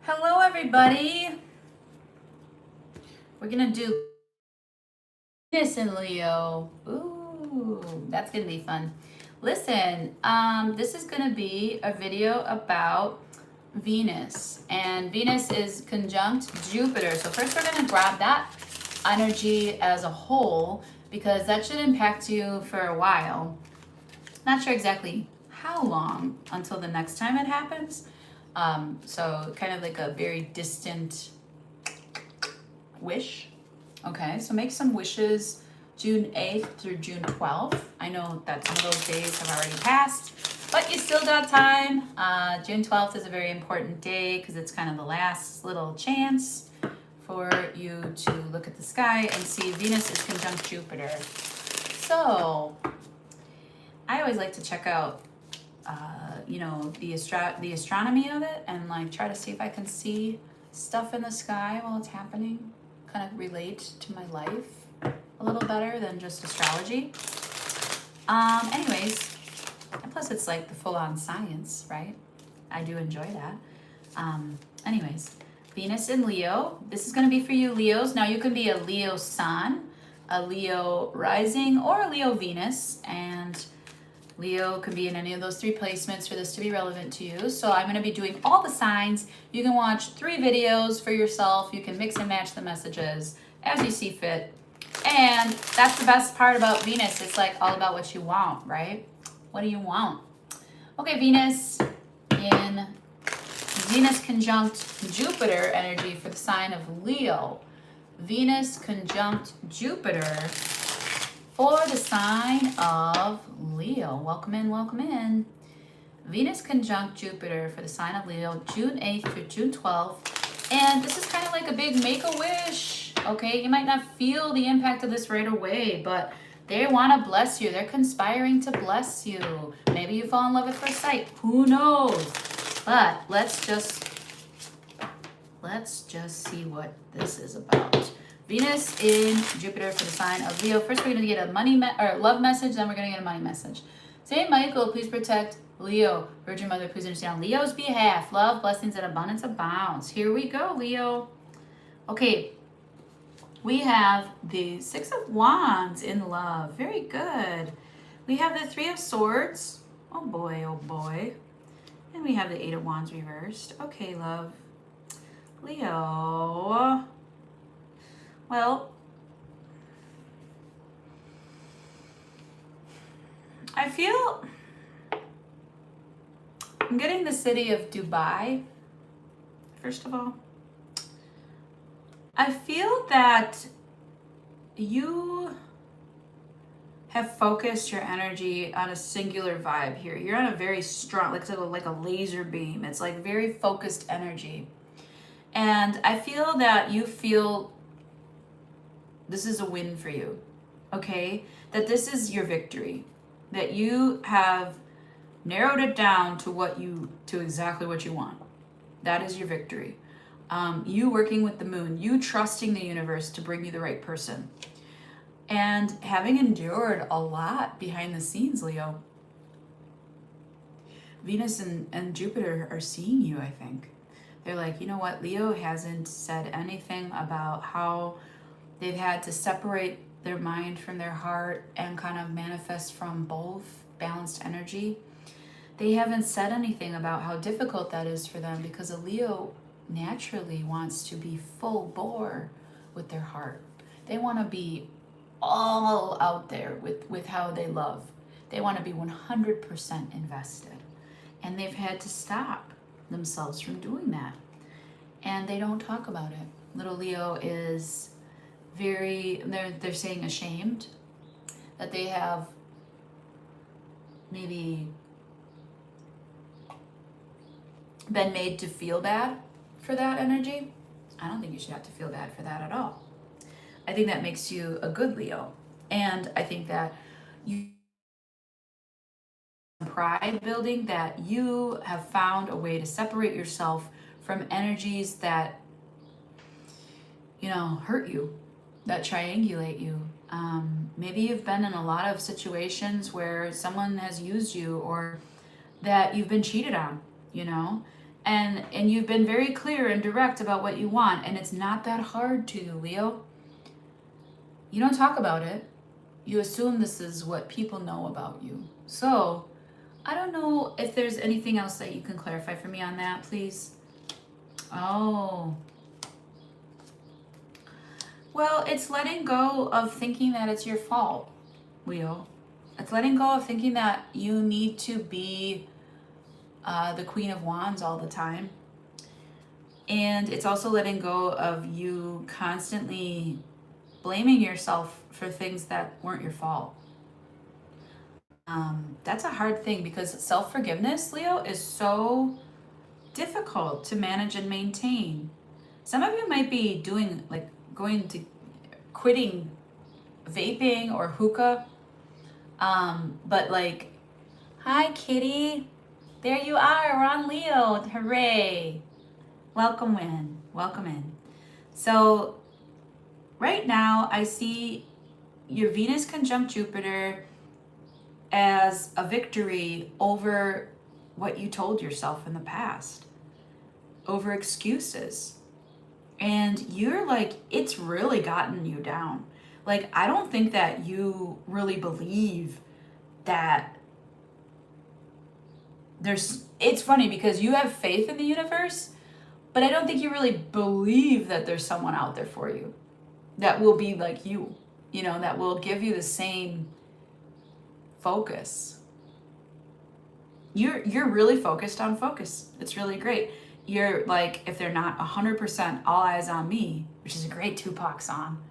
Hello, everybody. We're gonna do Venus in Leo. Ooh, that's gonna be fun. Listen, this is gonna be a video about Venus, and Venus is conjunct Jupiter. So first, we're gonna grab that energy as a whole because that should impact you for a while. Not sure exactly how long until the next time it happens. So kind of like a very distant wish. Okay, so make some wishes June 8th through June 12th. I know that some of those days have already passed, but you still got time. June 12th is a very important day because it's kind of the last little chance for you to look at the sky and see Venus is conjunct Jupiter. So I always like to check out the astronomy of it and like try to see if I can see stuff in the sky while it's happening, kind of relate to my life a little better than just astrology. Anyways, and plus it's like the full-on science, right? I do enjoy that. Anyways, Venus in Leo. This is going to be for you Leos. Now you can be a Leo sun, a Leo rising, or a Leo Venus, and Leo could be in any of those three placements for this to be relevant to you. So I'm going to be doing all the signs. You can watch 3 videos for yourself. You can mix and match the messages as you see fit. And that's the best part about Venus. It's like all about what you want, right? What do you want? Okay, Venus conjunct Jupiter energy for the sign of Leo. Venus conjunct Jupiter for the sign of Leo. Welcome in, welcome in. Venus conjunct Jupiter for the sign of Leo, June 8th through June 12th. And this is kind of like a big make-a-wish, okay? You might not feel the impact of this right away, but they want to bless you. They're conspiring to bless you. Maybe you fall in love at first sight. Who knows? But let's just see what this is about. Venus in Jupiter for the sign of Leo. First, we're going to get a love message, then we're going to get a money message. Saint Michael, please protect Leo. Virgin Mother, please understand on Leo's behalf. Love, blessings, and abundance abounds. Here we go, Leo. Okay, we have the 6 of Wands in love. Very good. We have the 3 of Swords. Oh boy, oh boy. And we have the 8 of Wands reversed. Okay, love. Leo. Well, I feel I'm getting the city of Dubai, first of all. I feel that you have focused your energy on a singular vibe here. You're on a very strong, like a laser beam. It's like very focused energy. And I feel that you feel this is a win for you, okay? That this is your victory, that you have narrowed it down to exactly what you want. That is your victory. You working with the moon, you trusting the universe to bring you the right person, and having endured a lot behind the scenes, Leo. Venus and Jupiter are seeing you, I think. They're like, you know what? Leo hasn't said anything about how they've had to separate their mind from their heart and kind of manifest from both, balanced energy. They haven't said anything about how difficult that is for them because a Leo naturally wants to be full bore with their heart. They want to be all out there with how they love. They want to be 100% invested. And they've had to stop themselves from doing that. And they don't talk about it. Little Leo is they're saying ashamed that they have maybe been made to feel bad for that energy. I don't think you should have to feel bad for that at all. I think that makes you a good Leo. And I think that you pride building, that you have found a way to separate yourself from energies that hurt you, that triangulate you. Maybe you've been in a lot of situations where someone has used you or that you've been cheated on. you know? And you've been very clear and direct about what you want, and it's not that hard to, Leo. You don't talk about it. You assume this is what people know about you. So, I don't know if there's anything else that you can clarify for me on that, please. Oh. Well, it's letting go of thinking that it's your fault, Leo. It's letting go of thinking that you need to be the Queen of Wands all the time. And it's also letting go of you constantly blaming yourself for things that weren't your fault. That's a hard thing because self-forgiveness, Leo, is so difficult to manage and maintain. Some of you might be doing like quitting vaping or hookah. But like, hi Kitty, there you are, we're on Leo, hooray. Welcome in. So right now I see your Venus conjunct Jupiter as a victory over what you told yourself in the past, over excuses. And you're like, it's really gotten you down. Like, I don't think that you really believe that it's funny because you have faith in the universe, but I don't think you really believe that there's someone out there for you that will be like you, that will give you the same focus. You're really focused on focus. It's really great. You're like, if they're not 100% all eyes on me, which is a great Tupac song,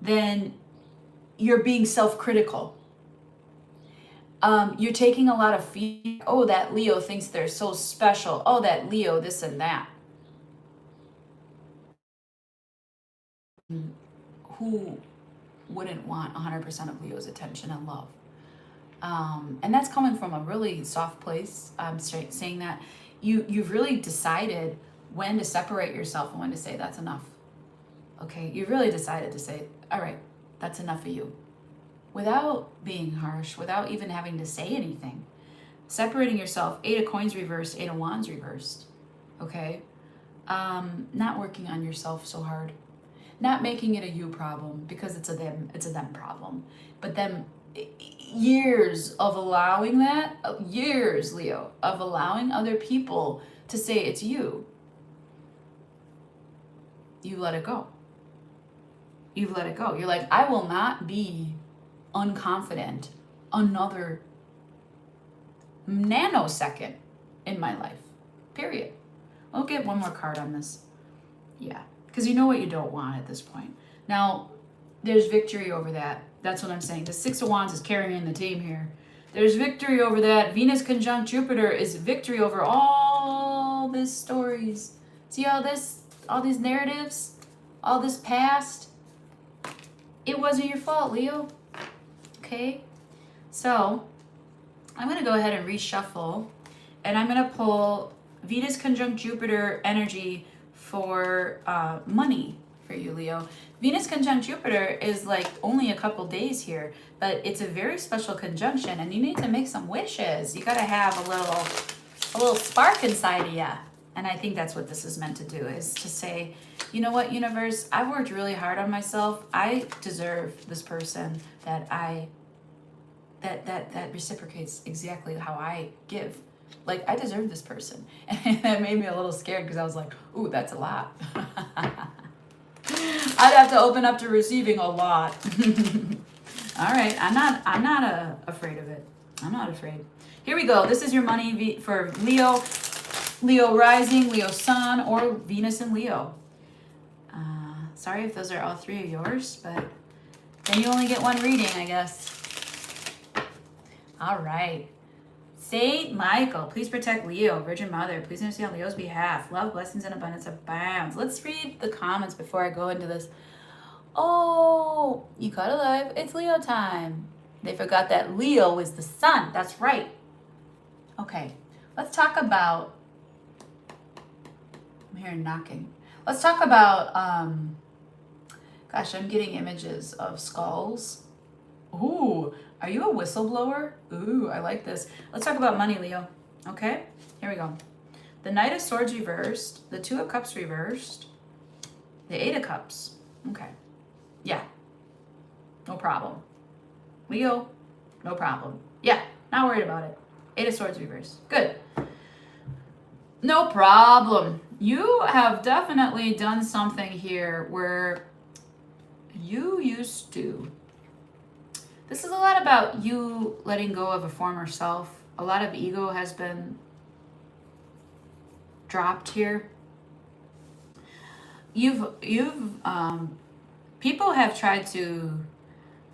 then you're being self-critical. You're taking a lot of feedback. Oh, that Leo thinks they're so special. Oh, that Leo this and that. Who wouldn't want 100% of Leo's attention and love? And that's coming from a really soft place. I'm saying that you've really decided when to separate yourself and when to say that's enough. Okay, you really decided to say, all right, that's enough of you. Without being harsh, without even having to say anything. Separating yourself, 8 of coins reversed, 8 of wands reversed. Okay? Not working on yourself so hard. Not making it a you problem because it's a them problem. But them years of allowing that, years, Leo, of allowing other people to say it's you. You let it go. You've let it go. You're like, I will not be unconfident another nanosecond in my life. Period. I'll get one more card on this. Yeah. Because you know what you don't want at this point. Now, there's victory over that. That's what I'm saying. The 6 of Wands is carrying the team here. There's victory over that. Venus conjunct Jupiter is victory over all these stories. See all these narratives, all this past? It wasn't your fault, Leo. Okay? So, I'm going to go ahead and reshuffle. And I'm going to pull Venus conjunct Jupiter energy for money for you, Leo. Venus conjunct Jupiter is like only a couple days here, but it's a very special conjunction, and you need to make some wishes. You got to have a little spark inside of you. And I think that's what this is meant to do, is to say, you know what, universe, I've worked really hard on myself. I deserve this person that reciprocates exactly how I give. Like, I deserve this person. And that made me a little scared because I was like, ooh, that's a lot. I'd have to open up to receiving a lot. All right, I'm not afraid of it. I'm not afraid. Here we go. This is your money for Leo, Leo rising, Leo sun, or Venus and Leo. Sorry if those are all 3 of yours, but then you only get one reading, I guess. All right. Saint Michael, please protect Leo. Virgin Mother, please intercede on Leo's behalf. Love, blessings, and abundance abounds. Let's read the comments before I go into this. Oh, you caught alive. It's Leo time. They forgot that Leo is the sun. That's right. Okay, let's talk about, I'm hearing knocking. Let's talk about, gosh, I'm getting images of skulls Ooh, are you a whistleblower? Ooh, I like this. Let's talk about money, Leo. Okay, here we go. The Knight of Swords reversed, the Two of Cups reversed, the Eight of Cups. Okay, yeah, no problem. Leo, no problem. Yeah, not worried about it. Eight of Swords reversed. Good. No problem. You have definitely done something here where you used to. This is a lot about you letting go of a former self. A lot of ego has been dropped here. People have tried to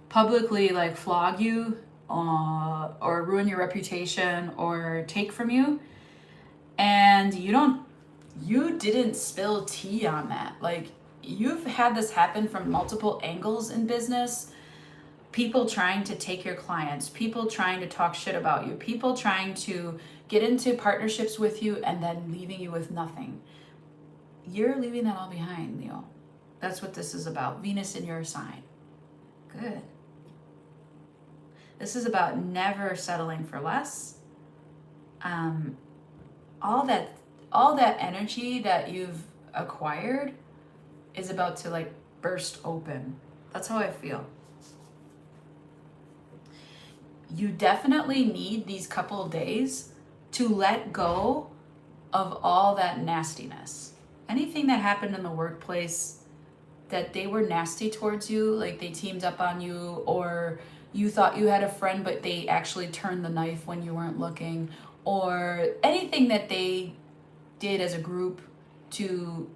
publicly like flog you or ruin your reputation or take from you, and you didn't spill tea on that. Like, you've had this happen from multiple angles in business. People trying to take your clients, people trying to talk shit about you, people trying to get into partnerships with you and then leaving you with nothing. You're leaving that all behind, Leo. That's what this is about. Venus in your sign. Good. This is about never settling for less. All that energy that you've acquired is about to like burst open. That's how I feel. You definitely need these couple of days to let go of all that nastiness. Anything that happened in the workplace that they were nasty towards you, like they teamed up on you, or you thought you had a friend but they actually turned the knife when you weren't looking, or anything that they did as a group to,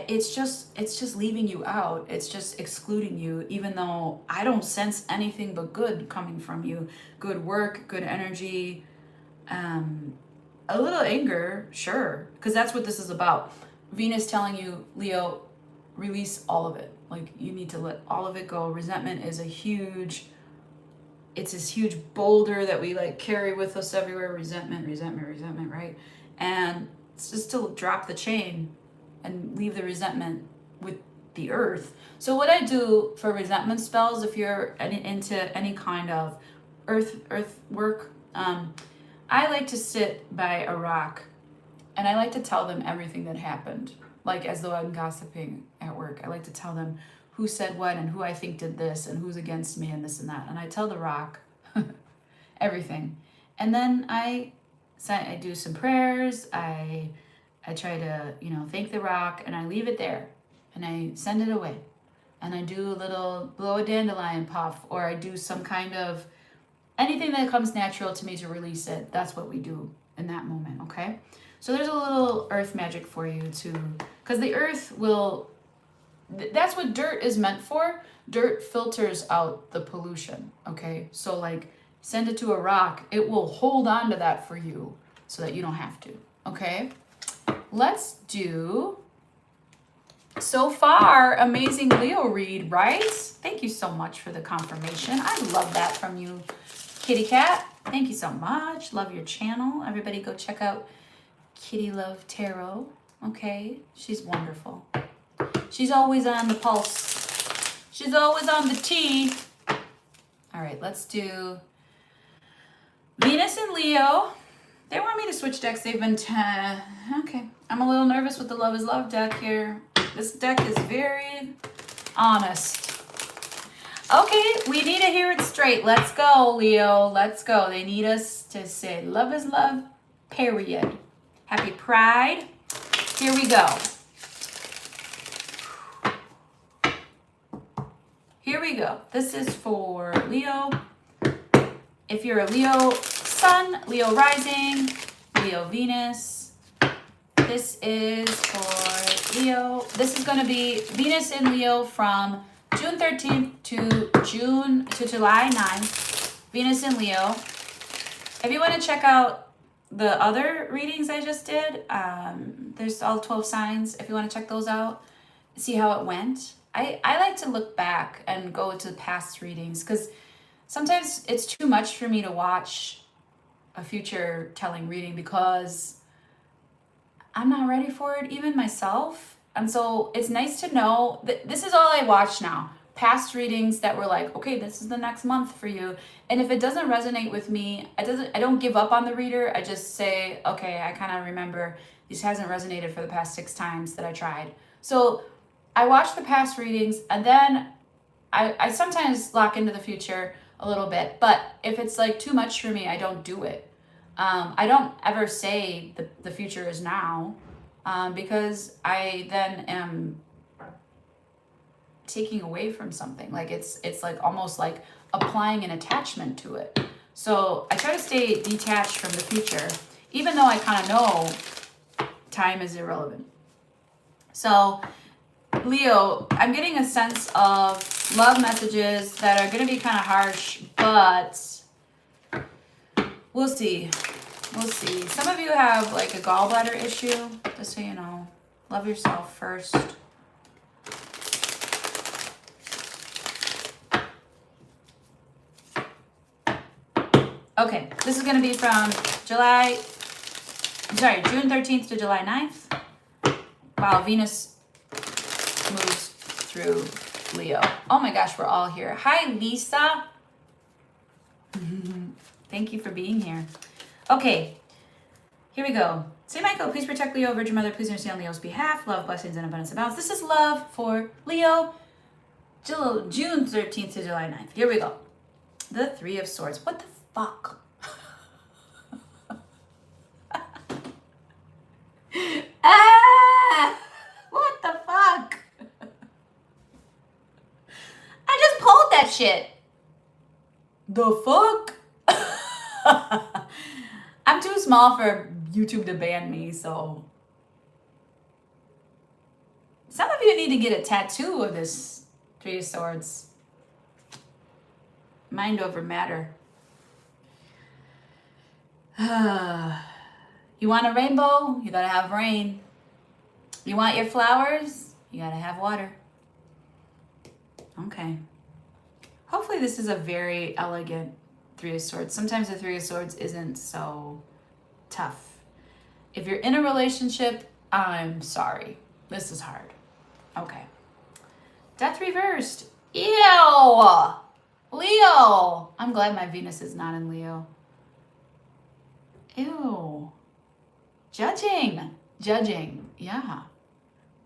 it's just leaving you out. It's just excluding you, even though I don't sense anything but good coming from you. Good work, good energy, a little anger, sure, because that's what this is about. Venus telling you, Leo, release all of it. Like, you need to let all of it go. Resentment is it's this huge boulder that we like carry with us everywhere. Resentment, right? And it's just to drop the chain and leave the resentment with the earth. So what I do for resentment spells, if you're into any kind of earth work, I like to sit by a rock and I like to tell them everything that happened, like as though I'm gossiping at work. I like to tell them who said what and who I think did this and who's against me and this and that. And I tell the rock everything. And then I do some prayers. I try to, thank the rock, and I leave it there and I send it away. And I do a little blow a dandelion puff, or I do some kind of anything that comes natural to me to release it. That's what we do in that moment, okay? So there's a little earth magic for you too, because the earth that's what dirt is meant for. Dirt filters out the pollution, okay? So like, send it to a rock. It will hold on to that for you so that you don't have to, okay? Let's do, so far, amazing Leo read, right? Thank you so much for the confirmation. I love that from you, Kitty Cat. Thank you so much. Love your channel. Everybody go check out Kitty Love Tarot. Okay, she's wonderful. She's always on the pulse. She's always on the T. All right, let's do Venus and Leo. They want me to switch decks. They've been okay. I'm a little nervous with the Love is Love deck here. This deck is very honest. Okay, we need to hear it straight. Let's go, Leo. Let's go. They need us to say love is love, period. Happy Pride. Here we go. Here we go. This is for Leo. If you're a Leo Sun, Leo Rising, Leo Venus, this is for Leo. This is going to be Venus in Leo from June 13th to July 9th. Venus in Leo. If you want to check out the other readings I just did, there's all 12 signs. If you want to check those out, see how it went. I like to look back and go to past readings because sometimes it's too much for me to watch a future telling reading because I'm not ready for it, even myself. And so it's nice to know that this is all I watch now. Past readings that were like, okay, this is the next month for you. And if it doesn't resonate with me, I don't give up on the reader. I just say, okay, I kind of remember this hasn't resonated for the past 6 times that I tried. So I watch the past readings, and then I sometimes lock into the future a little bit. But if it's like too much for me, I don't do it. I don't ever say the future is now, because I then am taking away from something. Like it's like almost like applying an attachment to it. So I try to stay detached from the future, even though I kind of know time is irrelevant. So Leo, I'm getting a sense of love messages that are going to be kind of harsh, but we'll see. We'll see. Some of you have like a gallbladder issue, just so you know. Love yourself first. Okay, this is going to be from June 13th to July 9th. Wow, Venus moves through Leo. Oh my gosh, we're all here. Hi, Lisa. Thank you for being here. Okay, here we go. Saint Michael, please protect Leo. Virgin Mother, please intercede on Leo's behalf. Love, blessings, and abundance of balance. This is love for Leo, June 13th to July 9th. Here we go. The Three of Swords. What the fuck? What the fuck? I just pulled that shit. The fuck? I'm too small for YouTube to ban me, so some of you need to get a tattoo of this Three of Swords. Mind over matter. You want a rainbow? You gotta have rain. You want your flowers? You gotta have water. Okay. Hopefully this is a very elegant Three of Swords. Sometimes the Three of Swords isn't so tough. If you're in a relationship, I'm sorry. This is hard. Okay. Death reversed. Ew! Leo! I'm glad my Venus is not in Leo. Ew. Judging. Yeah.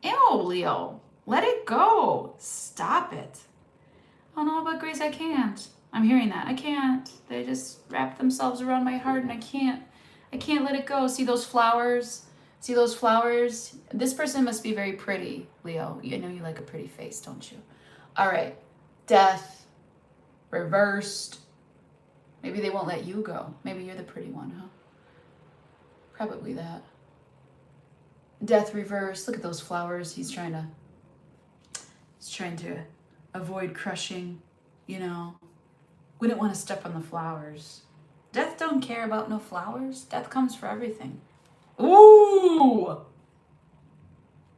Ew, Leo. Let it go. Stop it. Oh no, but Grace, I can't. I'm hearing that. I can't. They just wrap themselves around my heart and I can't let it go. See those flowers? See those flowers? This person must be very pretty, Leo. You know you like a pretty face, don't you? All right. Death. Reversed. Maybe they won't let you go. Maybe you're the pretty one, huh? Probably that. Death reversed. Look at those flowers. He's trying to avoid crushing, you know. Wouldn't want to step on the flowers. Death don't care about no flowers. Death comes for everything. Ooh!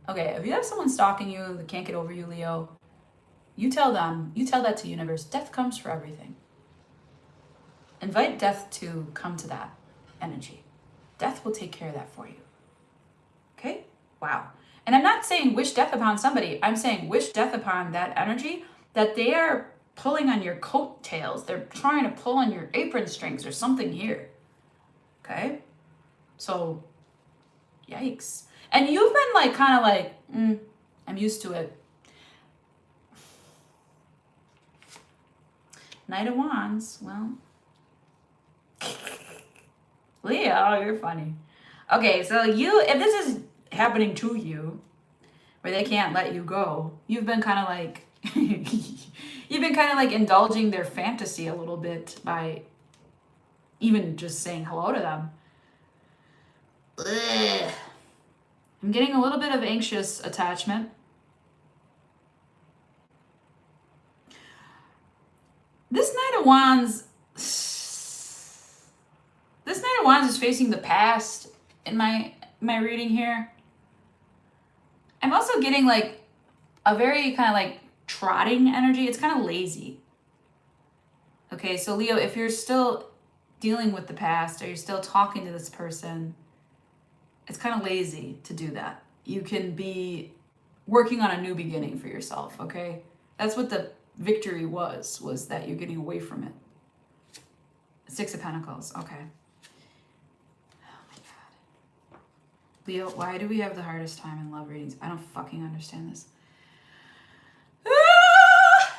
Okay, if you have someone stalking you that can't get over you, Leo, you tell that to universe. Death comes for everything. Invite death to come to that energy. Death will take care of that for you. Okay? Wow. And I'm not saying wish death upon somebody. I'm saying wish death upon that energy that they are pulling on your coattails. They're trying to pull on your apron strings or something here. Okay? So, yikes. And you've been like, kind of like, I'm used to it. Knight of Wands, well. Leo, you're funny. Okay, so if this is happening to you, where they can't let you go, you've been kind of like, indulging their fantasy a little bit by even just saying hello to them. Ugh. I'm getting a little bit of anxious attachment. This Knight of Wands is facing the past in my reading here. I'm also getting like a very kind of like trotting energy. It's kind of lazy. Okay, so Leo, if you're still dealing with the past or you're still talking to this person, it's kind of lazy to do that. You can be working on a new beginning for yourself, okay? That's what the victory was that you're getting away from it. Six of Pentacles, okay. Oh my God. Leo, why do we have the hardest time in love readings? I don't fucking understand this. Ah!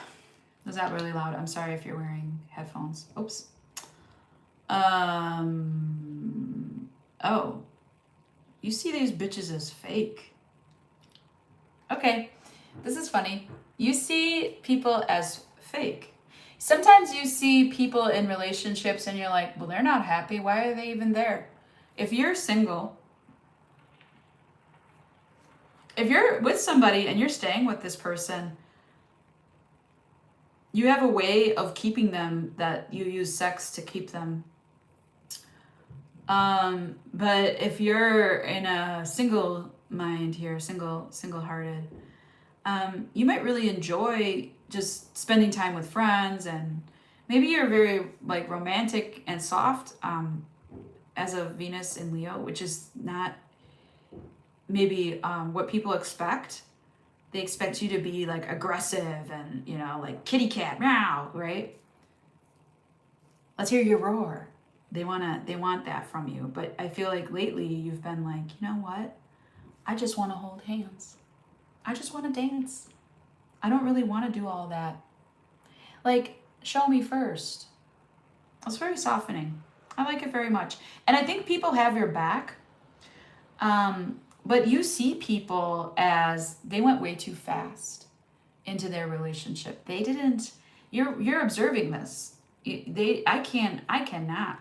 Was that really loud? I'm sorry if you're wearing headphones. Oops. Oh. You see these bitches as fake. Okay. This is funny. You see people as fake. Sometimes you see people in relationships and you're like, well, they're not happy. Why are they even there? If you're single, if you're with somebody and you're staying with this person, you have a way of keeping them that you use sex to keep them. But if you're in a single mind here, single-hearted, you might really enjoy just spending time with friends, and maybe you're very like romantic and soft as a Venus in Leo, which is not maybe what people expect. They expect you to be like aggressive and, you know, like kitty cat, meow, right? Let's hear your roar. They want that from you. But I feel like lately you've been like, you know what? I just want to hold hands. I just want to dance. I don't really want to do all that. Like, show me first. It's very softening. I like it very much. And I think people have your back. But you see people as they went way too fast into their relationship. They didn't. You're observing this. I cannot.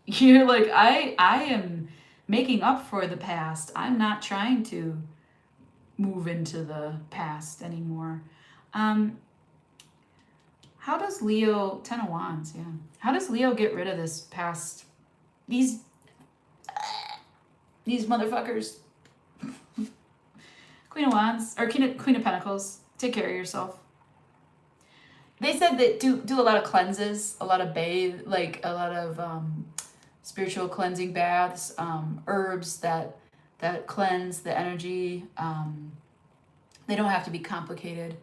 You're like, I am making up for the past. I'm not trying to move into the past anymore. How does Leo, 10 of Wands, yeah. How does Leo get rid of this past, these motherfuckers? Queen of Wands, or Queen of Pentacles, take care of yourself. They said that do a lot of cleanses, a lot of bathe, like a lot of spiritual cleansing baths, herbs that cleanse the energy. They don't have to be complicated,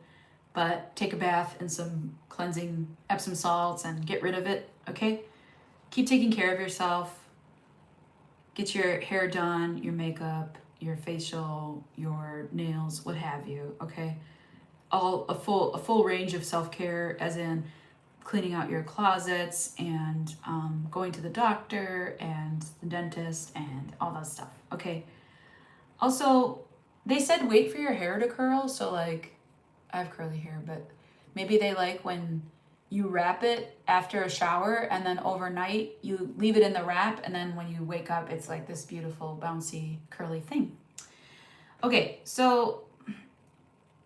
but take a bath in some cleansing Epsom salts and get rid of it, okay? Keep taking care of yourself. Get your hair done, your makeup, your facial, your nails, what have you, okay? A full range of self-care, as in cleaning out your closets and going to the doctor and the dentist and all that stuff, okay? Also, they said wait for your hair to curl, so like, I have curly hair, but maybe they like when you wrap it after a shower and then overnight you leave it in the wrap, and then when you wake up it's like this beautiful bouncy curly thing. Okay, so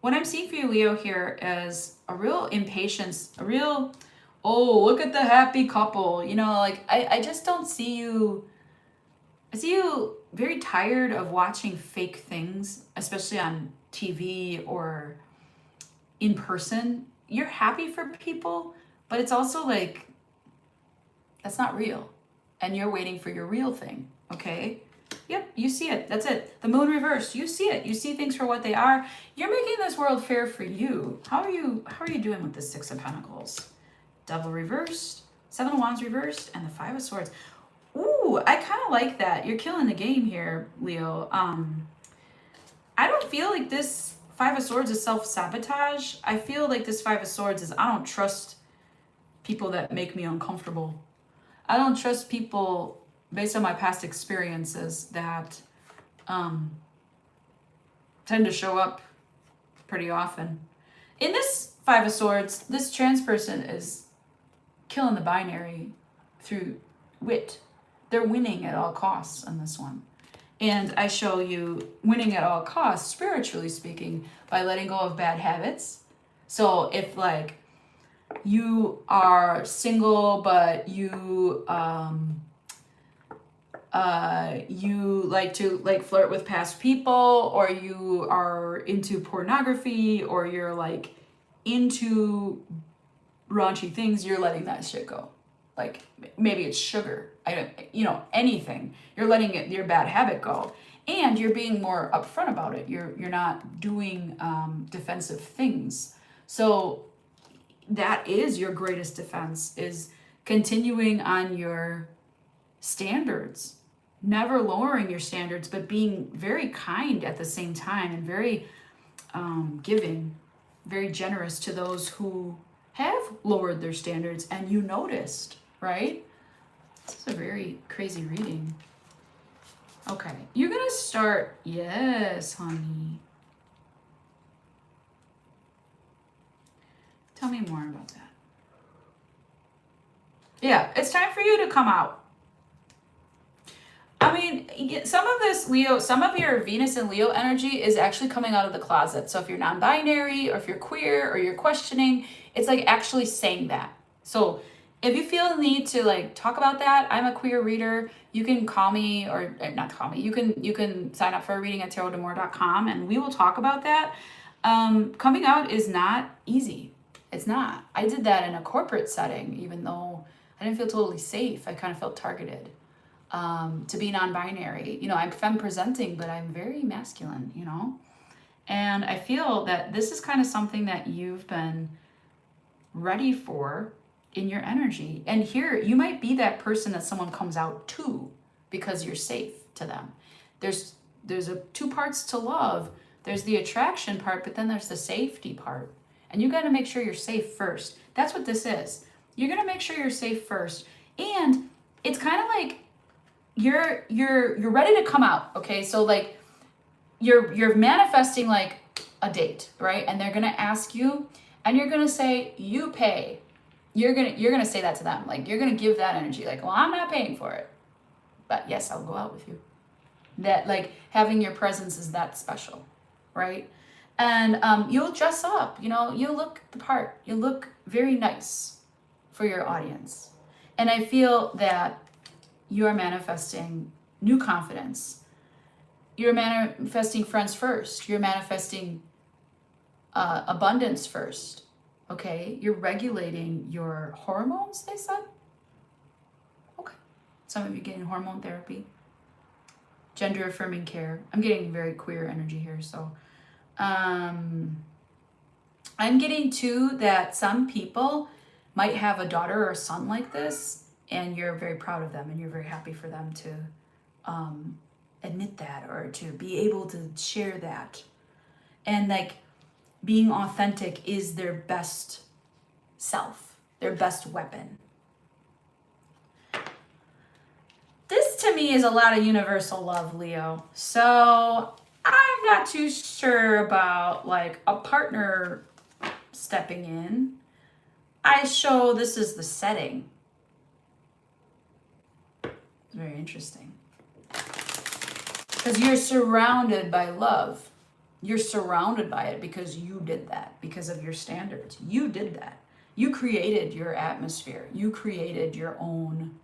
what I'm seeing for you, Leo, here is a real impatience, a real, oh, look at the happy couple. You know, like, I just don't see you. I see you very tired of watching fake things, especially on TV or in person. You're happy for people, but it's also like, that's not real. And you're waiting for your real thing, okay? Yep, you see it. That's it. The moon reversed. You see it. You see things for what they are. You're making this world fair for you. How are you doing with the Six of Pentacles? Devil reversed, Seven of Wands reversed, and the Five of Swords. Ooh, I kind of like that. You're killing the game here, Leo. I don't feel like this Five of Swords is self-sabotage. I feel like this Five of Swords is, I don't trust people that make me uncomfortable. I don't trust people based on my past experiences that tend to show up pretty often. In this Five of Swords, this trans person is killing the binary through wit. They're winning at all costs on this one. And I show you winning at all costs, spiritually speaking, by letting go of bad habits. So if like you are single, but you like to like flirt with past people, or you are into pornography, or you're like into raunchy things, you're letting that shit go. Like maybe it's sugar, anything. You're letting your bad habit go. And you're being more upfront about it. You're not doing defensive things. So that is your greatest defense, is continuing on your standards, never lowering your standards, but being very kind at the same time, and very giving, very generous to those who have lowered their standards and you noticed, right? This is a very crazy reading. Okay, you're gonna start, yes, honey. Tell me more about that. Yeah, it's time for you to come out. I mean, some of this Leo, some of your Venus and Leo energy is actually coming out of the closet. So if you're non-binary, or if you're queer, or you're questioning, it's like actually saying that. So if you feel the need to like talk about that, I'm a queer reader. You can call me, or not call me. You can sign up for a reading at tarotdamore.com, and we will talk about that. Coming out is not easy. It's not. I did that in a corporate setting, even though I didn't feel totally safe. I kind of felt targeted. To be non-binary, you know, I'm femme presenting, but I'm very masculine, you know, and I feel that this is kind of something that you've been ready for in your energy. And here you might be that person that someone comes out to because you're safe to them. There's two parts to love. There's the attraction part, but then there's the safety part, and you got to make sure you're safe first. That's what this is. You're going to make sure you're safe first. And it's kind of like you're ready to come out. Okay, so like you're manifesting like a date, right? And they're gonna ask you, and you're gonna say, you pay. You're gonna say that to them. Like you're gonna give that energy, like, well, I'm not paying for it, but yes, I'll go out with you. That like having your presence is that special, right? And you'll dress up, you know, you'll look the part, you look very nice for your audience. And I feel that you are manifesting new confidence. You're manifesting friends first. You're manifesting abundance first. Okay? You're regulating your hormones, they said? Okay. Some of you getting hormone therapy. Gender affirming care. I'm getting very queer energy here, so. I'm getting too that some people might have a daughter or a son like this, and you're very proud of them, and you're very happy for them to admit that, or to be able to share that. And like being authentic is their best self, their best weapon. This to me is a lot of universal love, Leo. So I'm not too sure about like a partner stepping in. I show this is the setting. It's very interesting. Because you're surrounded by love. You're surrounded by it because you did that, because of your standards. You did that. You created your atmosphere. You created your own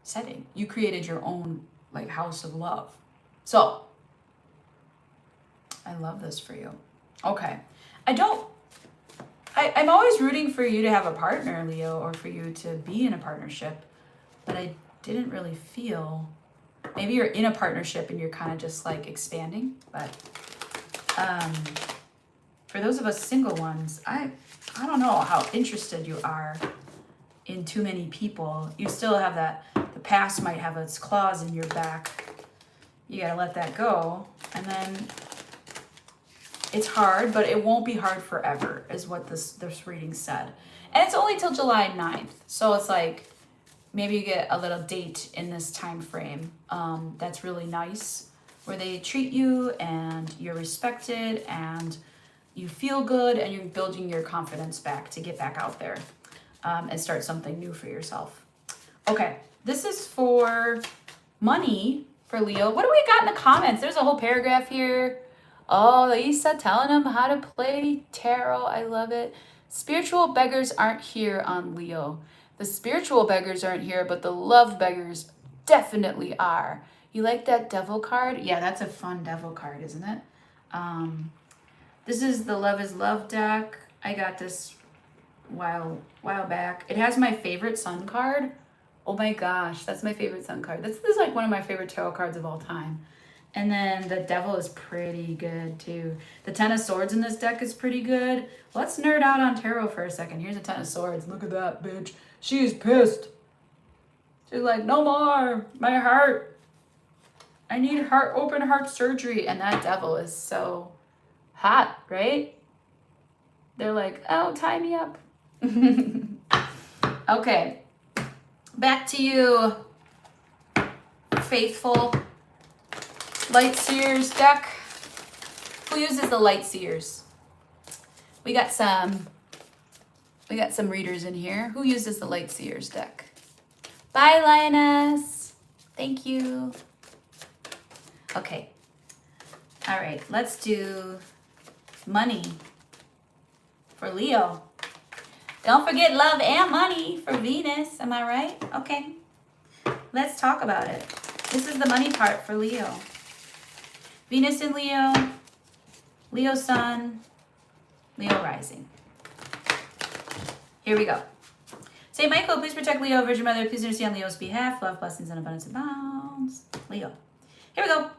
setting. You created your own like house of love. So, I love this for you. Okay. I'm always rooting for you to have a partner, Leo, or for you to be in a partnership, but I didn't really feel, maybe you're in a partnership and you're kind of just like expanding, but for those of us single ones, I don't know how interested you are in too many people. You still have that, the past might have its claws in your back. You gotta let that go, and then it's hard, but it won't be hard forever, is what this reading said. And it's only till July 9th. So it's like, maybe you get a little date in this time frame that's really nice, where they treat you and you're respected and you feel good and you're building your confidence back to get back out there and start something new for yourself. Okay, this is for money for Leo. What do we got in the comments? There's a whole paragraph here. Oh, Lisa telling him how to play tarot. I love it. Spiritual beggars aren't here on Leo. The spiritual beggars aren't here, but the love beggars definitely are. You like that devil card? Yeah, that's a fun devil card, isn't it? This is the Love is Love deck. I got this while back. It has my favorite sun card, Oh my gosh, that's my favorite sun card. This is like one of my favorite tarot cards of all time. And then the devil is pretty good too. The Ten of Swords in this deck is pretty good. Let's nerd out on tarot for a second. Here's a Ten of Swords. Look at that bitch. She is pissed. She's like, no more. My heart. I need open heart surgery. And that devil is so hot, right? They're like, oh, tie me up. Okay. Back to you, faithful Light Seers deck. Who uses the Light Seers? We got some readers in here. Who uses the Light Seers deck? Bye, Lioness. Thank you. Okay. All right, let's do money for Leo. Don't forget love and money for Venus. Am I right? Okay. Let's talk about it. This is the money part for Leo. Venus in Leo, Leo Sun, Leo Rising. Here we go. Saint Michael, please protect Leo. Virgin Mother, please intercede on Leo's behalf. Love, blessings, and abundance abounds. Leo. Here we go.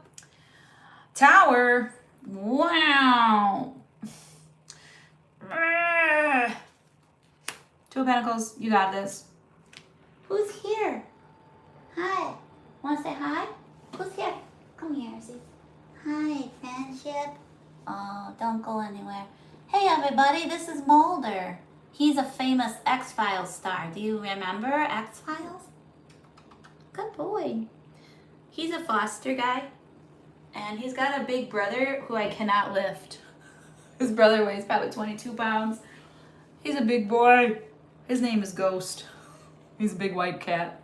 Tower. Wow. Two of Pentacles. You got this. Who's here? Hi. Want to say hi? Who's here? Come here, sis. Hi, friendship. Oh, don't go anywhere. Hey, everybody. This is Mulder. He's a famous X-Files star. Do you remember X-Files? Good boy. He's a foster guy. And he's got a big brother who I cannot lift. His brother weighs probably 22 pounds. He's a big boy. His name is Ghost. He's a big white cat.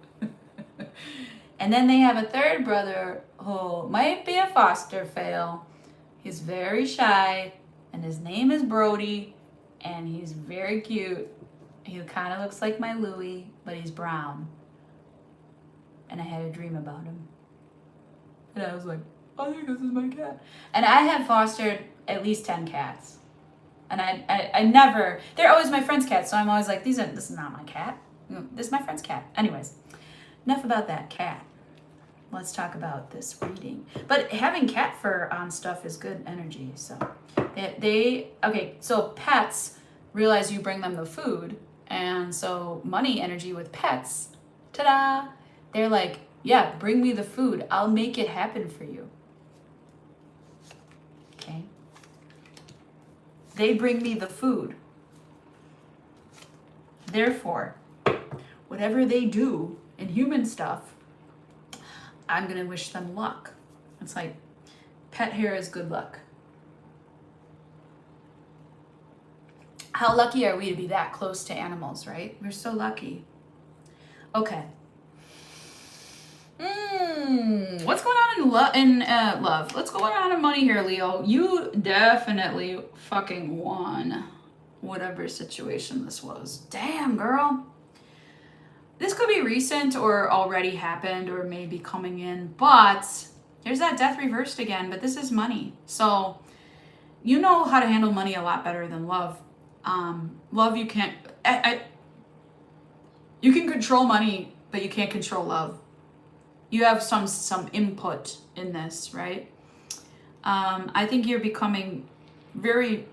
And then they have a third brother who might be a foster fail. He's very shy, and his name is Brody, and he's very cute. He kind of looks like my Louie, but he's brown. And I had a dream about him. And I was like, I think this is my cat. And I have fostered at least 10 cats. And I never, they're always my friend's cats, so I'm always like, this is not my cat. This is my friend's cat. Anyways, enough about that cat. Let's talk about this reading. But having cat fur on stuff is good energy. So okay, so pets realize you bring them the food. And so money energy with pets, ta-da, they're like, yeah, bring me the food. I'll make it happen for you. Okay. They bring me the food. Therefore, whatever they do in human stuff, I'm going to wish them luck. It's like pet hair is good luck. How lucky are we to be that close to animals, right? We're so lucky. Okay. What's going on in love? What's going on in money here, Leo? You definitely fucking won whatever situation this was. Damn, girl. This could be recent or already happened or maybe coming in, but there's that death reversed again, but this is money. So you know how to handle money a lot better than love. Love, you can't, you can control money, but you can't control love. You have some input in this, right? I think you're becoming very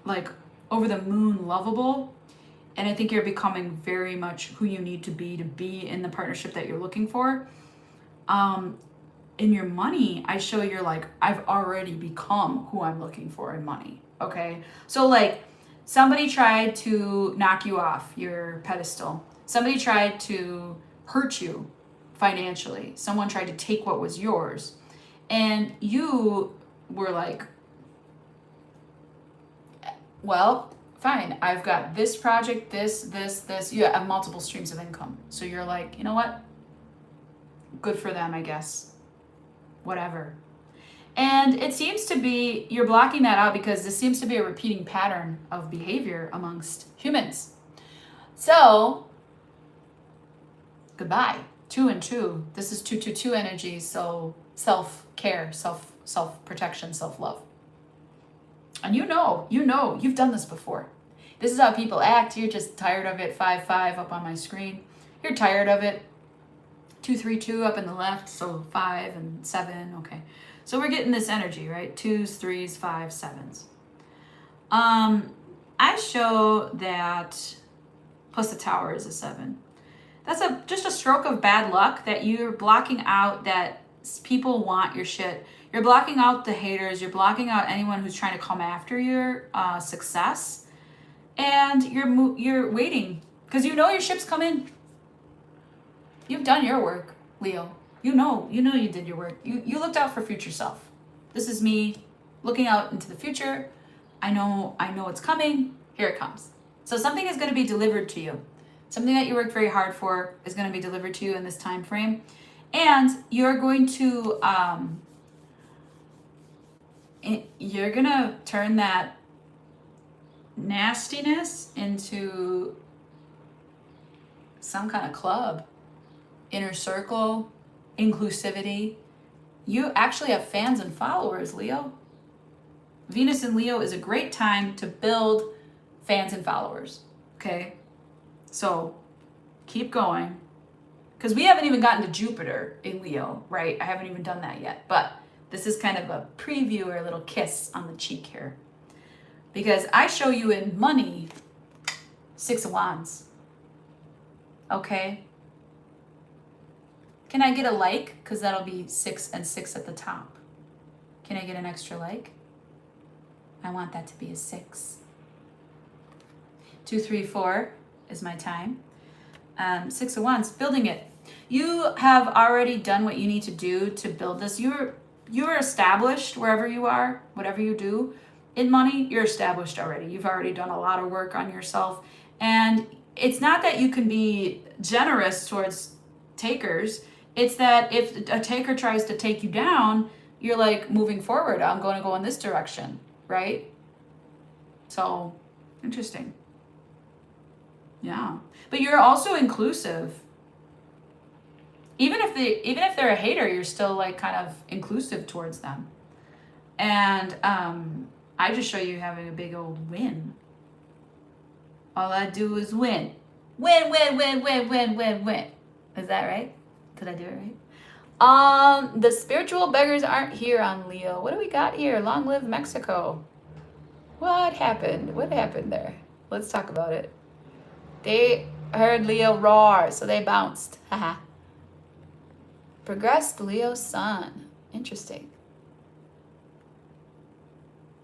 like over the moon lovable. And I think you're becoming very much who you need to be in the partnership that you're looking for. In your money, I show you're like, I've already become who I'm looking for in money. Okay. So like somebody tried to knock you off your pedestal. Somebody tried to hurt you financially. Someone tried to take what was yours. And you were like, well, fine, I've got this project, this. You have multiple streams of income. So you're like, you know what? Good for them, I guess. Whatever. And it seems to be, you're blocking that out because this seems to be a repeating pattern of behavior amongst humans. So, goodbye. 2 and 2. This is 222 energy. So self-care, self-protection, self-love. And you know, you've done this before. This is how people act. You're just tired of it. 5-5 up on my screen. You're tired of it. 2, 3, 2 up in the left, so 5 and 7. Okay, so we're getting this energy, right? 2s, 3s, 5s, 7s. I show that plus the tower is a 7. That's just a stroke of bad luck that you're blocking out that people want your shit. You're blocking out the haters. You're blocking out anyone who's trying to come after your success, and you're waiting because you know your ship's coming. You've done your work, Leo. You know you did your work. You looked out for future self. This is me looking out into the future. I know it's coming. Here it comes. So something is going to be delivered to you. Something that you worked very hard for is going to be delivered to you in this time frame. And you're going to turn that nastiness into some kind of club, inner circle, inclusivity. You actually have fans and followers, Leo. Venus in Leo is a great time to build fans and followers, okay? So keep going, because we haven't even gotten to Jupiter in Leo, right? I haven't even done that yet, but this is kind of a preview or a little kiss on the cheek here, because I show you in money 6 of Wands, okay? Can I get a like? Because that'll be 6 and 6 at the top. Can I get an extra like? I want that to be a 6. 2, 3, 4 is my time. 6 of Wands, building it. You have already done what you need to do to build this. You're established wherever you are, whatever you do. In money, you're established already. You've already done a lot of work on yourself. And it's not that you can be generous towards takers. It's that if a taker tries to take you down, you're like moving forward. I'm going to go in this direction, right? So, interesting. Yeah. But you're also inclusive. Even if they're a hater, you're still like kind of inclusive towards them. And I just show you having a big old win. All I do is win. Win, win, win, win, win, win, win. Is that right? Did I do it right? The spiritual beggars aren't here on Leo. What do we got here? Long live Mexico. What happened? What happened there? Let's talk about it. They heard Leo roar, so they bounced. Haha. Progressed Leo sun. Interesting.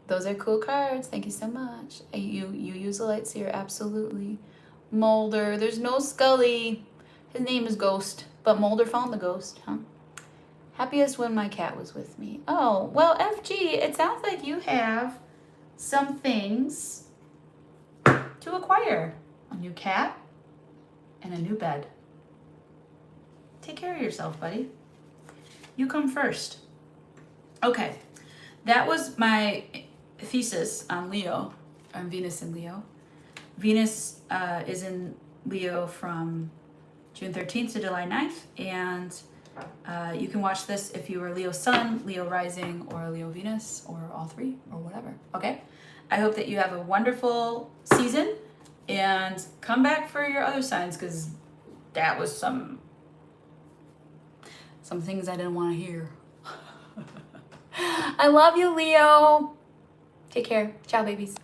Those are cool cards. Thank you so much. You use a light seer, absolutely. Mulder. There's no Scully. His name is Ghost, but Mulder found the ghost, huh? Happiest when my cat was with me. Oh, well, FG, it sounds like you have some things to acquire. A new cat and a new bed. Take care of yourself, buddy. You come first. Okay, that was my thesis on Leo, on Venus in Leo. Venus is in Leo from June 13th to July 9th, and you can watch this if you are Leo Sun, Leo Rising, or Leo Venus, or all three, or whatever, okay? I hope that you have a wonderful season, and come back for your other signs, because that was some things I didn't want to hear. I love you, Leo. Take care. Ciao, babies.